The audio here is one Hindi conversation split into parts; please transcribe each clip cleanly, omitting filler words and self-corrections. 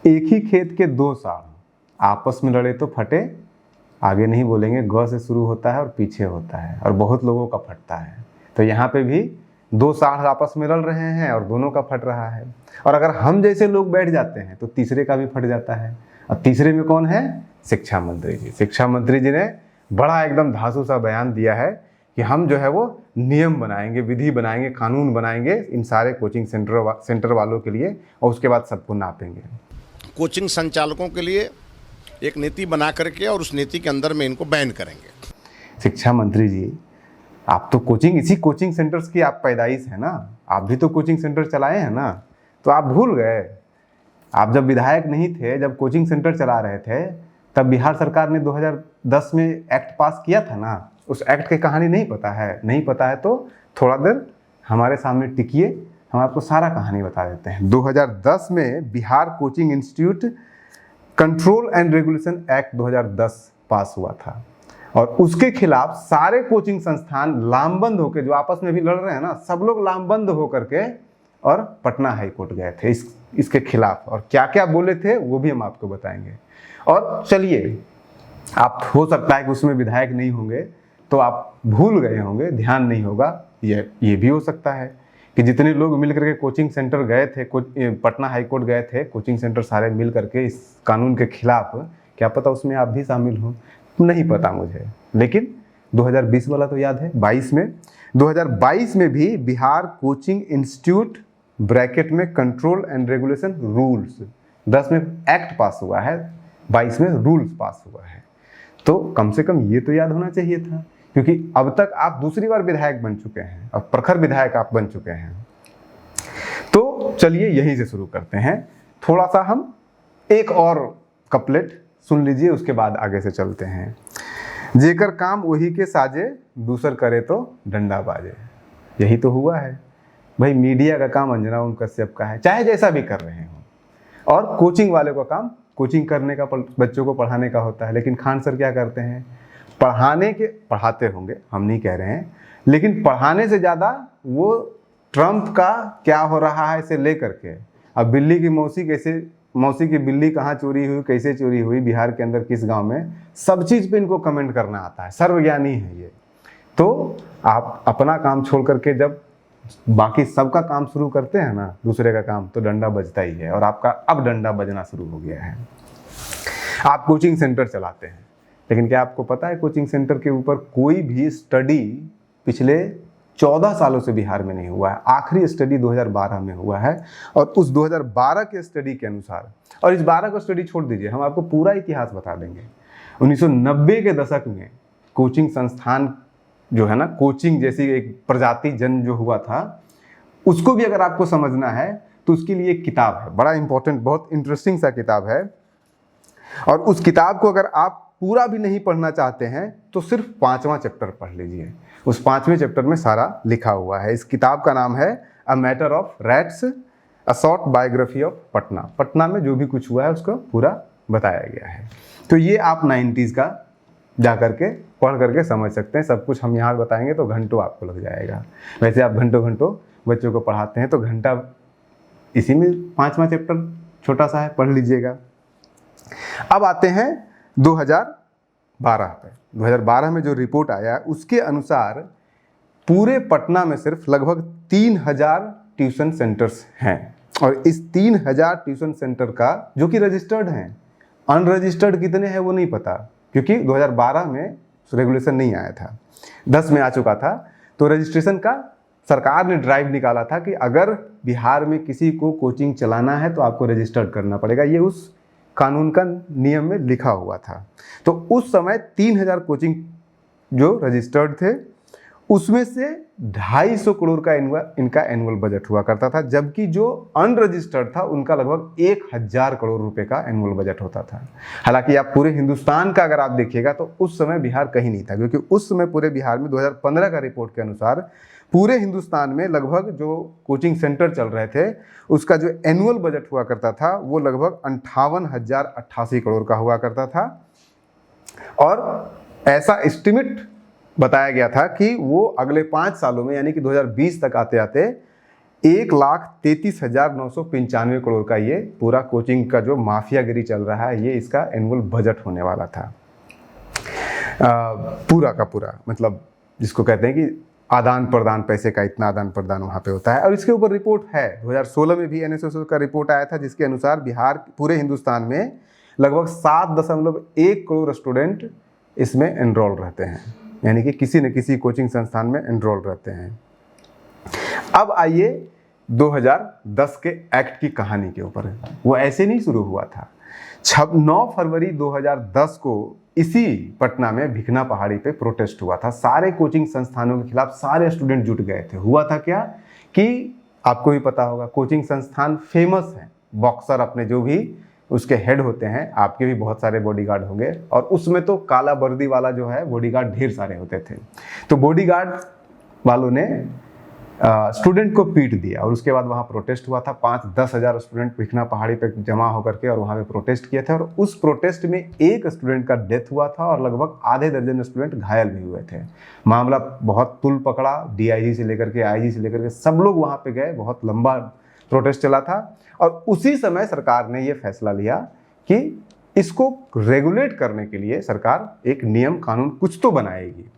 एक ही खेत के दो साढ़ आपस में लड़े तो फटे, आगे नहीं बोलेंगे, ग से शुरू होता है और पीछे होता है और बहुत लोगों का फटता है। तो यहाँ पे भी दो साढ़ आपस में लड़ रहे हैं और दोनों का फट रहा है। और अगर हम जैसे लोग बैठ जाते हैं तो तीसरे का भी फट जाता है। और तीसरे में कौन है? शिक्षा मंत्री जी। शिक्षा मंत्री जी ने बड़ा एकदम धांसू सा बयान दिया है कि हम जो है वो नियम बनाएंगे, विधि बनाएंगे, कानून बनाएंगे इन सारे कोचिंग सेंटर वालों के लिए और उसके बाद सबको नापेंगे। कोचिंग संचालकों के लिए एक नीति बना करके और उस नीति के अंदर में इनको बैन करेंगे। शिक्षा मंत्री जी, आप तो इसी कोचिंग सेंटर्स की आप पैदाइश है ना, आप भी तो कोचिंग सेंटर चलाए हैं ना, तो आप भूल गए? आप जब विधायक नहीं थे, जब कोचिंग सेंटर चला रहे थे, तब बिहार सरकार ने 2010 में एक्ट पास किया था ना। उस एक्ट की कहानी नहीं पता है? नहीं पता है तो थोड़ा देर हमारे सामने टिकिए, हम आपको सारा कहानी बता देते हैं। 2010 में Bihar coaching institute control and regulation act 2010 पास हुआ था और उसके खिलाफ सारे कोचिंग संस्थान लामबंद होकर, जो आपस में भी लड़ रहे हैं ना, सब लोग लामबंद होकर के और पटना हाई कोर्ट गए थे इसके खिलाफ। और क्या क्या बोले थे वो भी हम आपको बताएंगे। और चलिए, आप हो सकता है कि उसमें विधायक नहीं होंगे तो आप भूल गए होंगे, ध्यान नहीं होगा, ये भी हो सकता है कि जितने लोग मिल करके कोचिंग सेंटर गए थे, पटना हाई कोर्ट गए थे, कोचिंग सेंटर सारे मिल करके इस कानून के खिलाफ, क्या पता उसमें आप भी शामिल हो, नहीं पता मुझे। लेकिन 2020 वाला तो याद है। 2022 में भी बिहार कोचिंग इंस्टीट्यूट ब्रैकेट में कंट्रोल एंड रेगुलेशन रूल्स, 10 में एक्ट पास हुआ है, 22 में रूल्स पास हुआ है। तो कम से कम ये तो याद होना चाहिए था, क्योंकि अब तक आप दूसरी बार विधायक बन चुके हैं, अब प्रखर विधायक आप बन चुके हैं। तो चलिए यहीं से शुरू करते हैं। थोड़ा सा हम एक और कपलेट सुन लीजिए, उसके बाद आगे से चलते हैं। जेकर काम वही के साजे, दूसर करे तो डंडा बाजे। यही तो हुआ है भाई। मीडिया का काम अंजना ओम कश्यप का है, चाहे जैसा भी कर रहे हो, और कोचिंग वाले का काम कोचिंग करने का, बच्चों को पढ़ाने का होता है। लेकिन खान सर क्या करते हैं? पढ़ाते होंगे, हम नहीं कह रहे हैं, लेकिन पढ़ाने से ज़्यादा वो ट्रम्प का क्या हो रहा है इसे लेकर के, अब बिल्ली की मौसी की बिल्ली कहाँ चोरी हुई, कैसे चोरी हुई, बिहार के अंदर किस गांव में, सब चीज़ पे इनको कमेंट करना आता है। सर्वज्ञानी है ये। तो आप अपना काम छोड़ करके जब बाकी सबका काम शुरू करते हैं ना, दूसरे का काम, तो डंडा बजता ही है। और आपका अब डंडा बजना शुरू हो गया है। आप कोचिंग सेंटर चलाते हैं, लेकिन क्या आपको पता है कोचिंग सेंटर के ऊपर कोई भी स्टडी पिछले 14 सालों से बिहार में नहीं हुआ है। आखिरी स्टडी 2012 में हुआ है। और उस 2012 के स्टडी के अनुसार, और इस 12 को स्टडी छोड़ दीजिए, हम आपको पूरा इतिहास बता देंगे। 1990 के दशक में कोचिंग संस्थान जो है ना, कोचिंग जैसी एक प्रजाति जन्म जो हुआ था, उसको भी अगर आपको समझना है तो उसके लिए एक किताब है, बड़ा इंपॉर्टेंट, बहुत इंटरेस्टिंग सा किताब है। और उस किताब को अगर आप पूरा भी नहीं पढ़ना चाहते हैं तो सिर्फ 5वां चैप्टर पढ़ लीजिए। उस 5वें चैप्टर में सारा लिखा हुआ है। इस किताब का नाम है a matter of rats, a short biography of Patna. Patna में जो भी कुछ हुआ है उसको पूरा बताया गया है। तो ये आप 90s का जा करके पढ़ करके समझ सकते हैं। सब कुछ हम यहाँ बताएंगे तो घंटों आपको लग जाएगा। वैसे आप घंटों बच्चों को पढ़ाते हैं तो घंटा इसी में 5वां चैप्टर छोटा सा है, पढ़ लीजिएगा। अब आते हैं 2012 पे। 2012 में जो रिपोर्ट आया उसके अनुसार पूरे पटना में सिर्फ लगभग 3000 ट्यूशन सेंटर्स हैं। और इस 3000 ट्यूशन सेंटर का जो कि रजिस्टर्ड हैं, अनरजिस्टर्ड कितने हैं वो नहीं पता, क्योंकि 2012 में रेगुलेशन नहीं आया था, 10 में आ चुका था। तो रजिस्ट्रेशन का सरकार ने ड्राइव निकाला था कि अगर बिहार में किसी को कोचिंग चलाना है तो आपको रजिस्टर्ड करना पड़ेगा। ये उस कानून का नियम में लिखा हुआ था। तो उस समय 3000 कोचिंग जो रजिस्टर्ड थे, उसमें से 250 करोड़ का इनका एनुअल बजट हुआ करता था, जबकि जो अनरजिस्टर्ड था उनका लगभग 1000 करोड़ रुपए का एनुअल बजट होता था। हालांकि आप पूरे हिंदुस्तान का अगर आप देखिएगा तो उस समय बिहार कहीं नहीं था, क्योंकि उस समय पूरे बिहार में 2015 का रिपोर्ट के अनुसार पूरे हिंदुस्तान में लगभग जो कोचिंग सेंटर चल रहे थे उसका जो एनुअल बजट हुआ करता था वो लगभग 58,088 करोड़ का हुआ करता था। और ऐसा एस्टिमेट बताया गया था कि वो अगले 5 सालों में, यानी कि 2020 तक आते आते 1,33,995 करोड़ का ये पूरा कोचिंग का जो माफियागिरी चल रहा है, ये इसका एनुअल बजट होने वाला था। पूरा का पूरा, मतलब जिसको कहते हैं कि आदान प्रदान, पैसे का इतना आदान प्रदान वहाँ पे होता है। और इसके ऊपर रिपोर्ट है, 2016 में भी NSSO का रिपोर्ट आया था, जिसके अनुसार बिहार पूरे हिंदुस्तान में लगभग 7.1 करोड़ स्टूडेंट इसमें एनरोल रहते हैं, यानी कि किसी न किसी कोचिंग संस्थान में एनरोल रहते हैं। अब आइए 2010 के एक्ट की कहानी के ऊपर। वो ऐसे नहीं शुरू हुआ था। 9 फरवरी 2010 को इसी पटना में भिखना पहाड़ी पे प्रोटेस्ट हुआ था। सारे कोचिंग संस्थानों के खिलाफ सारे स्टूडेंट जुट गए थे। हुआ था क्या कि आपको भी पता होगा, कोचिंग संस्थान फेमस है, बॉक्सर अपने जो भी उसके हेड होते हैं, आपके भी बहुत सारे बॉडीगार्ड होंगे, और उसमें तो काला वर्दी वाला जो है बॉडीगार्ड ढेर सारे होते थे। तो बॉडीगार्ड वालों ने स्टूडेंट को पीट दिया और उसके बाद वहाँ प्रोटेस्ट हुआ था। 5-10 हज़ार स्टूडेंट भिखना पहाड़ी पे जमा होकर के और वहाँ पे प्रोटेस्ट किए थे, और उस प्रोटेस्ट में एक स्टूडेंट का डेथ हुआ था और लगभग आधे दर्जन स्टूडेंट घायल भी हुए थे। मामला बहुत तुल पकड़ा, DIG से लेकर के IG से लेकर के सब लोग वहाँ पे गए, बहुत लंबा प्रोटेस्ट चला था। और उसी समय सरकार ने ये फैसला लिया कि इसको रेगुलेट करने के लिए सरकार एक नियम कानून कुछ तो बनाएगी,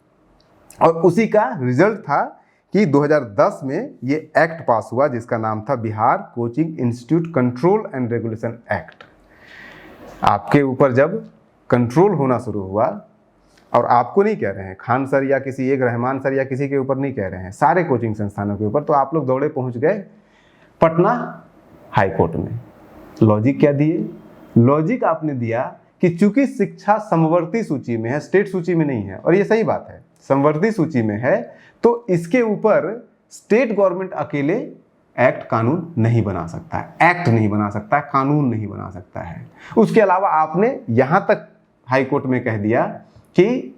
और उसी का रिजल्ट था कि 2010 में ये एक्ट पास हुआ, जिसका नाम था Bihar coaching institute control and regulation act. आपके ऊपर जब कंट्रोल होना शुरू हुआ, और आपको नहीं कह रहे हैं खान सर या किसी एक रहमान सर या किसी के ऊपर नहीं कह रहे हैं, सारे कोचिंग संस्थानों के ऊपर, तो आप लोग दौड़े पहुंच गए पटना हाई कोर्ट में। लॉजिक क्या दिए? लॉजिक आपने दिया कि चूंकि शिक्षा समवर्ती सूची में है, स्टेट सूची में नहीं है, और ये सही बात है, समवर्ती सूची में है, तो इसके ऊपर स्टेट गवर्नमेंट अकेले एक्ट कानून नहीं बना सकता है, एक्ट नहीं बना सकता है, कानून नहीं बना सकता है। उसके अलावा आपने यहां तक हाई कोर्ट में कह दिया कि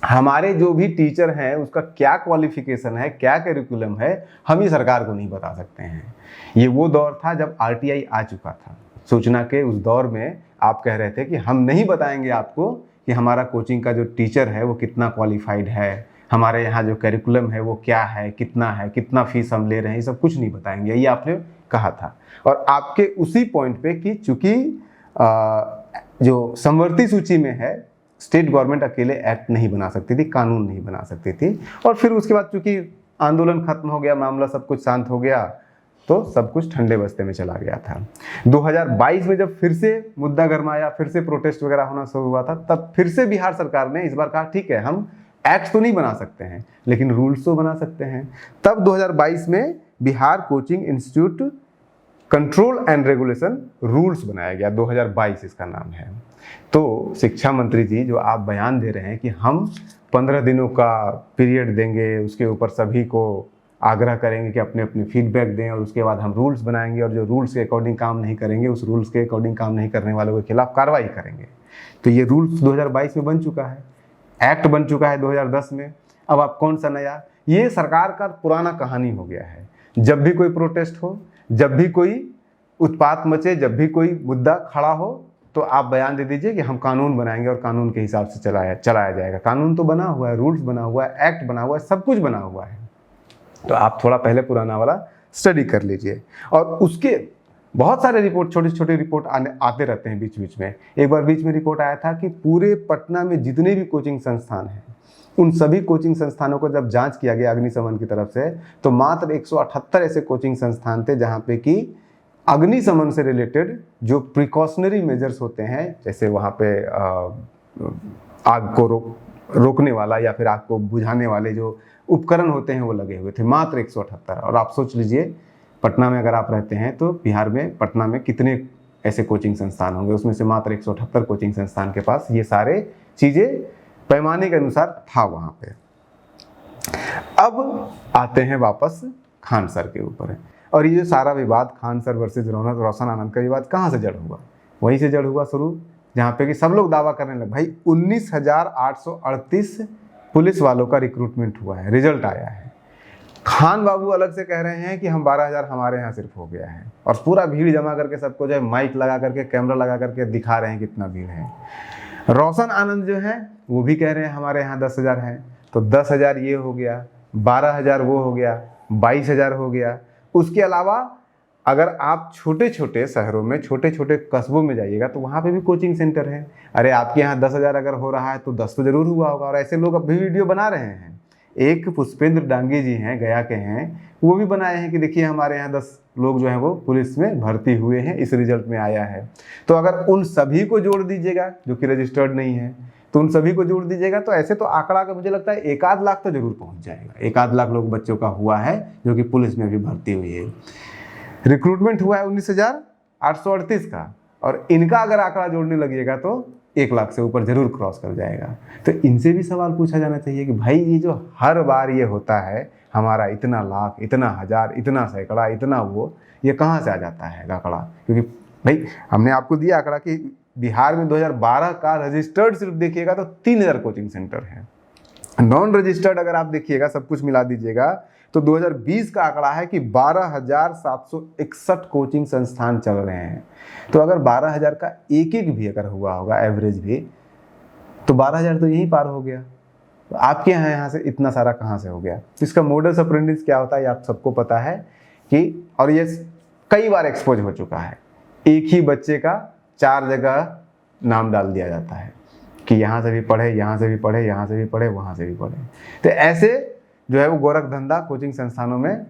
हमारे जो भी टीचर हैं उसका क्या क्वालिफिकेशन है, क्या करिकुलम है, हम ये सरकार को नहीं बता सकते हैं। ये वो दौर था जब RTI आ चुका था। सूचना के उस दौर में आप कह रहे थे कि हम नहीं बताएंगे आपको कि हमारा कोचिंग का जो टीचर है वो कितना क्वालिफाइड है, हमारे यहाँ जो करिकुलम है वो क्या है, कितना फीस हम ले रहे हैं, ये सब कुछ नहीं बताएंगे, ये आपने कहा था। और आपके उसी पॉइंट पे कि चूंकि जो समवर्ती सूची में है, स्टेट गवर्नमेंट अकेले एक्ट नहीं बना सकती थी, कानून नहीं बना सकती थी। और फिर उसके बाद चूंकि आंदोलन खत्म हो गया, मामला सब कुछ शांत हो गया, तो सब कुछ ठंडे बस्ते में चला गया था। 2022 में जब फिर से मुद्दा गरमाया, फिर से प्रोटेस्ट वगैरह होना शुरू हुआ था, तब फिर से बिहार सरकार ने इस बार कहा ठीक है, हम एक्ट तो नहीं बना सकते हैं लेकिन रूल्स तो बना सकते हैं। तब 2022 में Bihar coaching institute control and regulation rules बनाया गया, 2022 इसका नाम है। तो शिक्षा मंत्री जी, जो आप बयान दे रहे हैं कि हम 15 दिनों का पीरियड देंगे, उसके ऊपर सभी को आग्रह करेंगे कि अपने अपने फीडबैक दें, और उसके बाद हम रूल्स बनाएंगे, और जो रूल्स के अकॉर्डिंग काम नहीं करेंगे उस रूल्स के अकॉर्डिंग काम नहीं करने वालों के खिलाफ कार्रवाई करेंगे। तो ये रूल्स 2022 में बन चुका है, एक्ट बन चुका है 2010 में। अब आप कौन सा नया? ये सरकार का पुराना कहानी हो गया है। जब भी कोई प्रोटेस्ट हो, जब भी कोई उत्पात मचे, जब भी कोई मुद्दा खड़ा हो, तो आप बयान दे दीजिए कि हम कानून बनाएंगे और कानून के हिसाब से चलाया जाएगा। कानून तो बना हुआ है, रूल्स बना हुआ है, एक्ट बना हुआ है, सब कुछ बना हुआ है। तो आप थोड़ा पहले पुराना वाला स्टडी कर लीजिए। और उसके बहुत सारे रिपोर्ट, छोटे छोटे रिपोर्ट आते रहते हैं बीच बीच में। एक बार बीच में रिपोर्ट आया था कि पूरे पटना में जितने भी कोचिंग संस्थान हैं, उन सभी कोचिंग संस्थानों को जब जांच किया गया अग्निशमन की तरफ से, तो मात्र 178 ऐसे कोचिंग संस्थान थे जहां पे कि अग्निशमन से रिलेटेड जो प्रिकॉशनरी मेजर्स होते हैं, जैसे वहाँ पे आग को रोकने वाला या फिर आग को बुझाने वाले जो उपकरण होते हैं वो लगे हुए थे, मात्र 178। और आप सोच लीजिए पटना में अगर आप रहते हैं तो बिहार में पटना में कितने ऐसे कोचिंग संस्थान होंगे, उसमें से मात्र 178 कोचिंग संस्थान के पास ये सारे चीज़ें पैमाने के अनुसार था वहाँ पे। अब आते हैं वापस खान सर के ऊपर, और ये सारा विवाद खान सर वर्सेस रोशन आनंद का विवाद कहाँ से जड़ हुआ? वहीं से जड़ हुआ शुरू, जहाँ पे कि सब लोग दावा करने लगे भाई 19,838 पुलिस वालों का रिक्रूटमेंट हुआ है, रिजल्ट आया है। खान बाबू अलग से कह रहे हैं कि हम 12,000 हमारे यहाँ सिर्फ हो गया है, और पूरा भीड़ जमा करके सबको जो है माइक लगा करके, कैमरा लगा करके दिखा रहे हैं कितना भीड़ है। रोशन आनंद जो है वो भी कह रहे हैं हमारे यहाँ 10,000 है, तो 10,000 ये हो गया, 12,000 वो हो गया, 22,000 हो गया। उसके अलावा अगर आप छोटे छोटे शहरों में, छोटे छोटे कस्बों में जाइएगा तो वहाँ पे भी कोचिंग सेंटर है। अरे आपके यहाँ 10,000 अगर हो रहा है तो 10 तो जरूर हुआ होगा, और ऐसे लोग अब भी वीडियो बना रहे हैं। एक पुष्पेंद्र डांगे जी हैं, गया के हैं, वो भी बनाए हैं कि देखिए हमारे यहाँ 10 लोग जो हैं वो पुलिस में भर्ती हुए हैं, इस रिजल्ट में आया है। तो अगर उन सभी को जोड़ दीजिएगा जो कि रजिस्टर्ड नहीं है, तो उन सभी को जोड़ दीजिएगा तो ऐसे तो आंकड़ा का मुझे लगता है 1-8 लाख तो जरूर पहुंच जाएगा। 1-8 लाख लोग बच्चों का हुआ है जो कि पुलिस में भी भर्ती हुई है। रिक्रूटमेंट हुआ है 19,838 का, और इनका अगर आंकड़ा जोड़ने लगिएगा तो 1 लाख से ऊपर जरूर क्रॉस कर जाएगा। तो इनसे भी सवाल पूछा जाना चाहिए कि भाई ये जो हर बार ये होता है हमारा इतना लाख, इतना हज़ार, इतना सैकड़ा, इतना वो, ये कहाँ से आ जाता है आंकड़ा? क्योंकि भाई हमने आपको दिया आंकड़ा कि बिहार में 2012 का रजिस्टर्ड सिर्फ देखिएगा तो 3,000 कोचिंग सेंटर है। नॉन रजिस्टर्ड अगर आप देखिएगा, सब कुछ मिला दीजिएगा, तो 2020 का आंकड़ा है कि 12,761 कोचिंग संस्थान चल रहे हैं। तो अगर 12,000 का एक एक भी अगर हुआ होगा एवरेज भी, तो 12,000 तो यहीं पार हो गया। तो आपके यहाँ से इतना सारा कहाँ से हो गया? तो इसका मोडस ऑपरेंडिस क्या होता है ये आप सबको पता है कि, और ये कई बार एक्सपोज हो चुका है, एक ही बच्चे का 4 जगह नाम डाल दिया जाता है कि यहाँ से भी पढ़े, यहाँ से भी पढ़े, यहाँ से भी पढ़े, वहाँ से भी पढ़े। तो ऐसे जो है वो गोरख धंधा कोचिंग संस्थानों में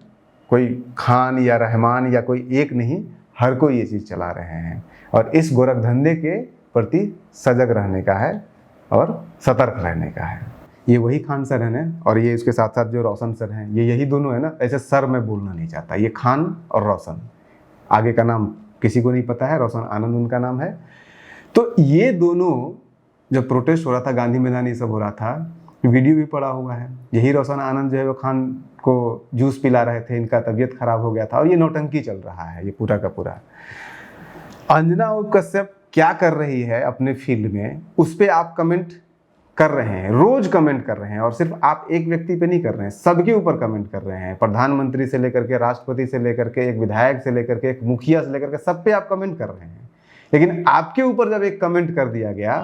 कोई खान या रहमान या कोई एक नहीं, हर कोई ये चीज़ चला रहे हैं। और इस गोरख धंधे के प्रति सजग रहने का है और सतर्क रहने का है। ये वही खान सर हैं ना, और ये इसके साथ साथ जो रोशन सर हैं, ये यही दोनों है ना। ऐसे सर मैं बोलना नहीं चाहता, ये खान और रोशन, आगे का नाम किसी को नहीं पता है, रोशन आनंद उनका नाम है। तो ये दोनों जब प्रोटेस्ट हो रहा था, गांधी मैदान ये सब हो रहा था, वीडियो भी पड़ा हुआ है। यही रोशन आनंद जो है वो खान को जूस पिला रहे थे, इनका तबीयत खराब हो गया था, और ये नौटंकी चल रहा है ये पूरा का पूरा। अंजना कश्यप क्या कर रही है अपने फील्ड में, उस पर आप कमेंट कर रहे हैं, रोज कमेंट कर रहे हैं, और सिर्फ आप एक व्यक्ति पे नहीं कर रहे हैं, सबके ऊपर कमेंट कर रहे हैं। प्रधानमंत्री से लेकर के, राष्ट्रपति से लेकर के, एक विधायक से लेकर के, एक मुखिया से लेकर के, सब पे आप कमेंट कर रहे हैं। लेकिन आपके ऊपर जब एक कमेंट कर दिया गया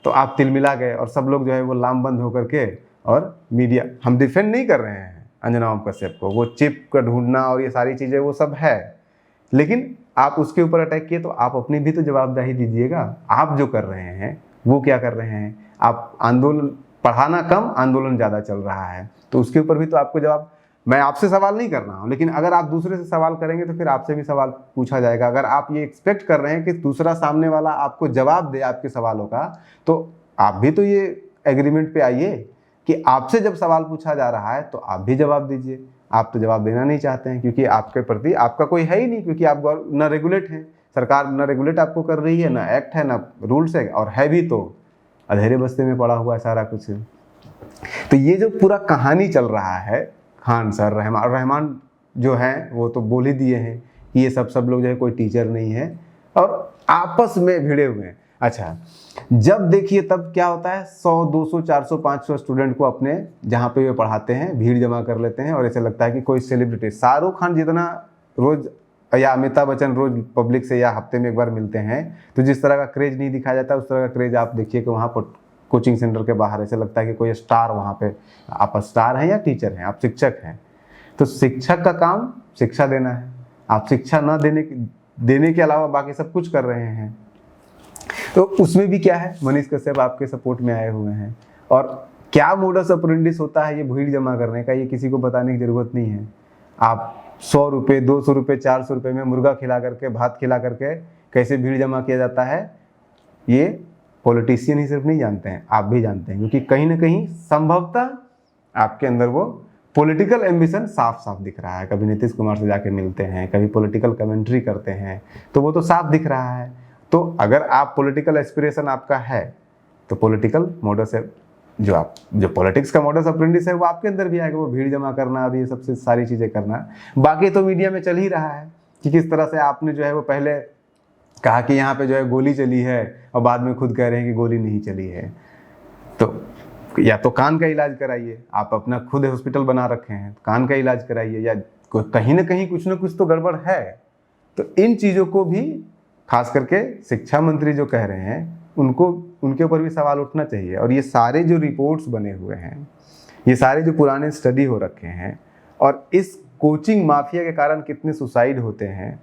तो आप तिलमिला गए, और सब लोग जो है वो लामबंद होकर के, और मीडिया, हम डिफेंड नहीं कर रहे हैं अंजना कश्यप को, वो चिप का ढूंढना और ये सारी चीज़ें वो सब है, लेकिन आप उसके ऊपर अटैक किए तो आप अपनी भी तो जवाबदेही दीजिएगा। आप जो कर रहे हैं वो क्या कर रहे हैं? आप आंदोलन, पढ़ाना कम, आंदोलन ज़्यादा चल रहा है, तो उसके ऊपर भी तो आपको जवाब, मैं आपसे सवाल नहीं कर रहा हूँ, लेकिन अगर आप दूसरे से सवाल करेंगे तो फिर आपसे भी सवाल पूछा जाएगा। अगर आप ये एक्सपेक्ट कर रहे हैं कि दूसरा सामने वाला आपको जवाब दे आपके सवालों का, तो आप भी तो ये एग्रीमेंट पे आइए कि आपसे जब सवाल पूछा जा रहा है तो आप भी जवाब दीजिए। आप तो जवाब देना नहीं चाहते हैं क्योंकि आपके प्रति आपका कोई है ही नहीं, क्योंकि आप न रेगुलेट हैं, सरकार न रेगुलेट आपको कर रही है, ना एक्ट है, ना रूल्स है, और है भी तो अंधेरे बस्ते में पड़ा हुआ है सारा कुछ। तो ये जो पूरा कहानी चल रहा है, खान सर, रहमान जो हैं वो तो बोल ही दिए हैं कि ये सब लोग जो है कोई टीचर नहीं है और आपस में भिड़े हुए हैं। अच्छा, जब देखिए तब क्या होता है, 100, 200, 400, 500 स्टूडेंट को अपने जहाँ पे वे पढ़ाते हैं भीड़ जमा कर लेते हैं, और ऐसे लगता है कि कोई सेलिब्रिटी, शाहरुख खान जितना रोज या अमिताभ बच्चन रोज पब्लिक से या हफ्ते में एक बार मिलते हैं, तो जिस तरह का क्रेज नहीं दिखाया जाता उस तरह का क्रेज आप देखिए कि वहाँ पर कोचिंग सेंटर के बाहर ऐसे लगता है कि कोई स्टार वहाँ पे, आप स्टार हैं या टीचर हैं, आप शिक्षक हैं, तो शिक्षक का काम शिक्षा देना है। आप शिक्षा न देने के अलावा बाकी सब कुछ कर रहे हैं, तो उसमें भी क्या है, मनीष कश्यप आपके सपोर्ट में आए हुए हैं। और क्या मोडस ऑपरेंडिस होता है ये भीड़ जमा करने का, ये किसी को बताने की जरूरत नहीं है। आप 100 रुपये, 200 रुपये, 400 रुपये में मुर्गा खिला करके, भात खिला करके कैसे भीड़ जमा किया जाता है, ये पॉलिटिशियन ही सिर्फ नहीं जानते हैं, आप भी जानते हैं, क्योंकि कहीं ना कहीं संभवतः आपके अंदर वो पॉलिटिकल एम्बिशन साफ साफ दिख रहा है। कभी नीतीश कुमार से जाके मिलते हैं, कभी पॉलिटिकल कमेंट्री करते हैं, तो वो तो साफ दिख रहा है। तो अगर आप पॉलिटिकल एस्पिरेशन आपका है तो पॉलिटिकल मोडस है, जो पॉलिटिक्स का मोडस ऑपरेंडिस है वो आपके अंदर भी आएगा, वो भीड़ जमा करना और ये सबसे सारी चीज़ें करना। बाकी तो मीडिया में चल ही रहा है कि किस तरह से आपने जो है वो पहले कहा कि यहाँ पे जो है गोली चली है और बाद में खुद कह रहे हैं कि गोली नहीं चली है। तो या तो कान का इलाज कराइए, आप अपना खुद हॉस्पिटल बना रखे हैं, कान का इलाज कराइए, या कहीं ना कहीं कुछ ना कुछ तो गड़बड़ है। तो इन चीज़ों को भी खास करके शिक्षा मंत्री जो कह रहे हैं उनको, उनके ऊपर भी सवाल उठना चाहिए। और ये सारे जो रिपोर्ट्स बने हुए हैं, ये सारे जो पुराने स्टडी हो रखे हैं, और इस कोचिंग माफिया के कारण कितने सुसाइड होते हैं,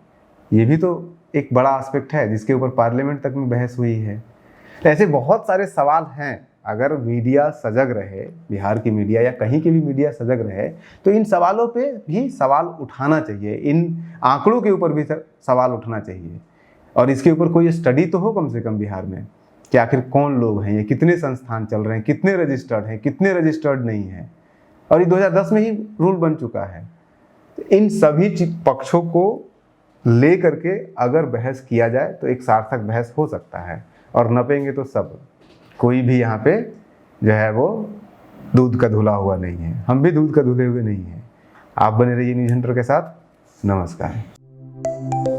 ये भी तो एक बड़ा एस्पेक्ट है जिसके ऊपर पार्लियामेंट तक में बहस हुई है। तो ऐसे बहुत सारे सवाल हैं। अगर मीडिया सजग रहे, बिहार की मीडिया या कहीं की भी मीडिया सजग रहे, तो इन सवालों पे भी सवाल उठाना चाहिए, इन आंकड़ों के ऊपर भी सवाल उठना चाहिए। और इसके ऊपर कोई स्टडी तो हो कम से कम बिहार में कि आखिर कौन लोग हैं, ये कितने संस्थान चल रहे हैं, कितने रजिस्टर्ड हैं, कितने रजिस्टर्ड नहीं हैं। और ये 2010 में ही रूल बन चुका है। तो इन सभी पक्षों को ले करके अगर बहस किया जाए तो एक सार्थक बहस हो सकता है। और नपेंगे तो सब, कोई भी यहाँ पे जो है वो दूध का धुला हुआ नहीं है, हम भी दूध का धुले हुए नहीं हैं। आप बने रहिए न्यूज़ हंटर के साथ। नमस्कार।